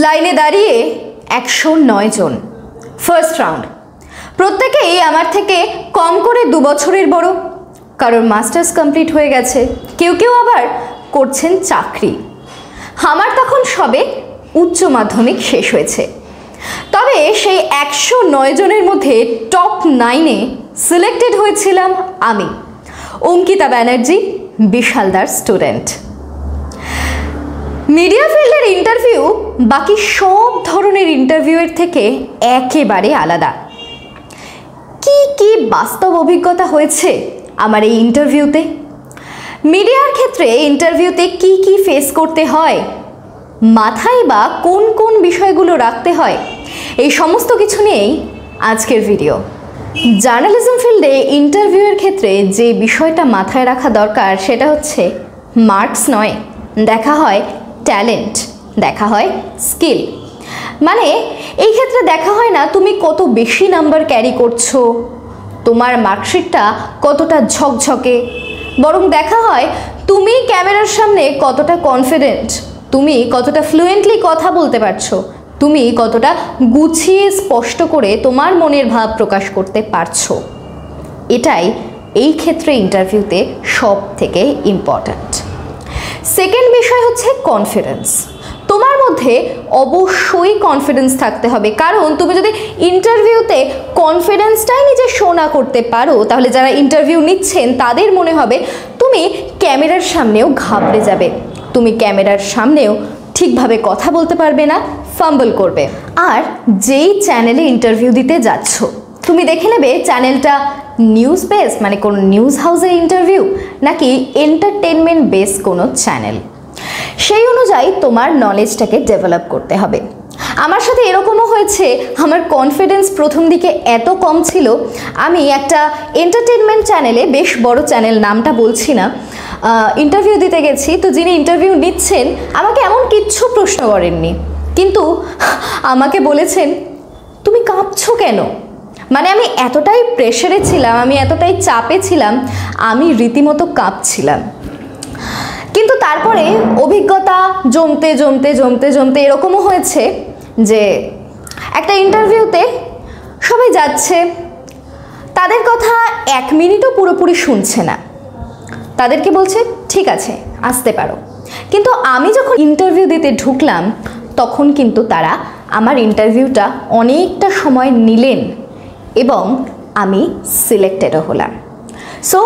লাইনে দাঁড়িয়ে 109 জন, first round. প্রত্যেকেই আমার থেকে কম করে 2 বছরের বড়। কারোর মাস্টার্স কমপ্লিট হয়ে গেছে, কেউ কেউ আবার করছেন চাকরি। আমার তখন সবে উচ্চ মাধ্যমিক শেষ হয়েছে। তবে সেই 109 জনের মধ্যে টপ 9-এ সিলেক্টেড হয়েছিলাম আমি, অঙ্কিতা ব্যানার্জি, বিশালদার স্টুডেন্ট। মিডিয়া ফিল্ডের ইন্টারভিউ বাকি সব ধরনের ইন্টারভিউয়ের থেকে একেবারে আলাদা। কি কি বাস্তব অভিজ্ঞতা হয়েছে আমার এই ইন্টারভিউতে, মিডিয়ার ক্ষেত্রে ইন্টারভিউতে কি কি ফেস করতে হয়, মাথায় বা কোন কোন বিষয়গুলো রাখতে হয়, এই সমস্ত কিছু নিয়েই আজকের ভিডিও। জার্নালিজম ফিল্ডে ইন্টারভিউয়ের ক্ষেত্রে যে বিষয়টা মাথায় রাখা দরকার সেটা হচ্ছে মার্কস নয়, দেখা হয় ট্যালেন্ট, দেখা হয় স্কিল। মানে এই ক্ষেত্রে দেখা হয় না তুমি কত বেশি নাম্বার ক্যারি করছো, তোমার মার্কশিটটা কতটা ঝকঝকে, বরং দেখা হয় তুমি ক্যামেরার সামনে কতটা কনফিডেন্ট, তুমি কতটা ফ্লুয়েন্টলি কথা বলতে পারছো, তুমি কতটা গুছিয়ে স্পষ্ট করে তোমার মনের ভাব প্রকাশ করতে পারছো। এটাই এই ক্ষেত্রে ইন্টারভিউতে সব থেকে ইম্পর্ট্যান্ট। সেকেন্ড বিষয় হচ্ছে কনফিডেন্স। তোমার মধ্যে অবশ্যই কনফিডেন্স থাকতে হবে, কারণ তুমি যদি ইন্টারভিউতে কনফিডেন্সটাই নিজে শো না করতে পারো তাহলে যারা ইন্টারভিউ নিচ্ছেন তাদের মনে হবে তুমি ক্যামেরার সামনেও ঘাবড়ে যাবে, তুমি ক্যামেরার সামনেও ঠিকভাবে কথা বলতে পারবে না, ফাম্বল করবে। আর যেই চ্যানেলে ইন্টারভিউ দিতে যাচ্ছ তুমি দেখে নেবে চ্যানেলটা নিউজ বেস, মানে কোনো নিউজ হাউসের ইন্টারভিউ, নাকি এন্টারটেনমেন্ট বেস কোনো চ্যানেল। সেই অনুযায়ী তোমার নলেজটাকে ডেভেলপ করতে হবে। আমার সাথে এরকমও হয়েছে, আমার কনফিডেন্স প্রথম দিকে এত কম ছিল, আমি একটা এন্টারটেনমেন্ট চ্যানেলে, বেশ বড় চ্যানেল, নামটা বলছি না, ইন্টারভিউ দিতে গেছি। তো যিনি ইন্টারভিউ নিচ্ছেন আমাকে এমন কিচ্ছু প্রশ্ন করেননি, কিন্তু আমাকে বলেছেন তুমি কাঁপছো কেন। মানে আমি এতটাই প্রেশারে ছিলাম, আমি এতটাই চাপে ছিলাম, আমি রীতিমতো কাঁপছিলাম। কিন্তু তারপরে অভিজ্ঞতা জমতে জমতে জমতে জমতে এরকমও হয়েছে যে একটা ইন্টারভিউতে সবাই যাচ্ছে, তাদের কথা 1 মিনিটও পুরোপুরি শুনছে না, তাদেরকে বলছে ঠিক আছে আসতে পারো। কিন্তু আমি যখন ইন্টারভিউ দিতে ঢুকলাম তখন কিন্তু তারা আমার ইন্টারভিউটা অনেকটা সময় নিলেন এবং আমি সিলেক্টেডও হলাম। সো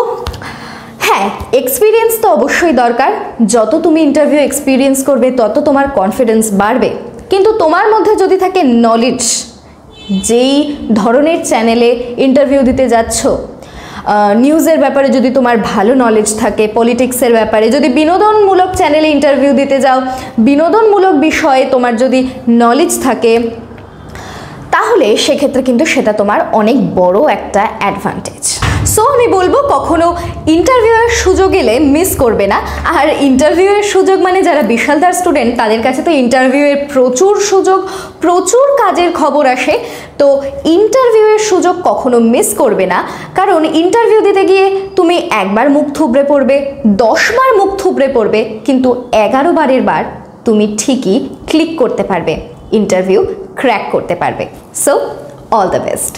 হ্যাঁ, এক্সপিরিয়েন্স তো অবশ্যই দরকার। যত তুমি ইন্টারভিউ এক্সপিরিয়েন্স করবে তত তোমার কনফিডেন্স বাড়বে। কিন্তু তোমার মধ্যে যদি থাকে নলেজ, যেই ধরনের চ্যানেলে ইন্টারভিউ দিতে যাচ্ছ, নিউজের ব্যাপারে যদি তোমার ভালো নলেজ থাকে, পলিটিক্সের ব্যাপারে, যদি বিনোদনমূলক চ্যানেলে ইন্টারভিউ দিতে যাও, বিনোদনমূলক বিষয়ে তোমার যদি নলেজ থাকে, তাহলে সেক্ষেত্রে কিন্তু সেটা তোমার অনেক বড় একটা অ্যাডভান্টেজ। সো আমি বলবো কখনো ইন্টারভিউয়ের সুযোগ এলে মিস করবে না। আর ইন্টারভিউয়ের সুযোগ মানে যারা বিশালদার স্টুডেন্ট তাদের কাছে তো ইন্টারভিউয়ের প্রচুর সুযোগ, প্রচুর কাজের খবর আসে। তো ইন্টারভিউয়ের সুযোগ কখনো মিস করবে না, কারণ ইন্টারভিউ দিতে গিয়ে তুমি 1 বার মুখ থুবড়ে পড়বে, 10 বার মুখ থুবড়ে পড়বে, কিন্তু 11 বারের বার তুমি ঠিকই ক্লিক করতে পারবে, ইন্টারভিউ ক্র্যাক করতে পারবে। So all the best.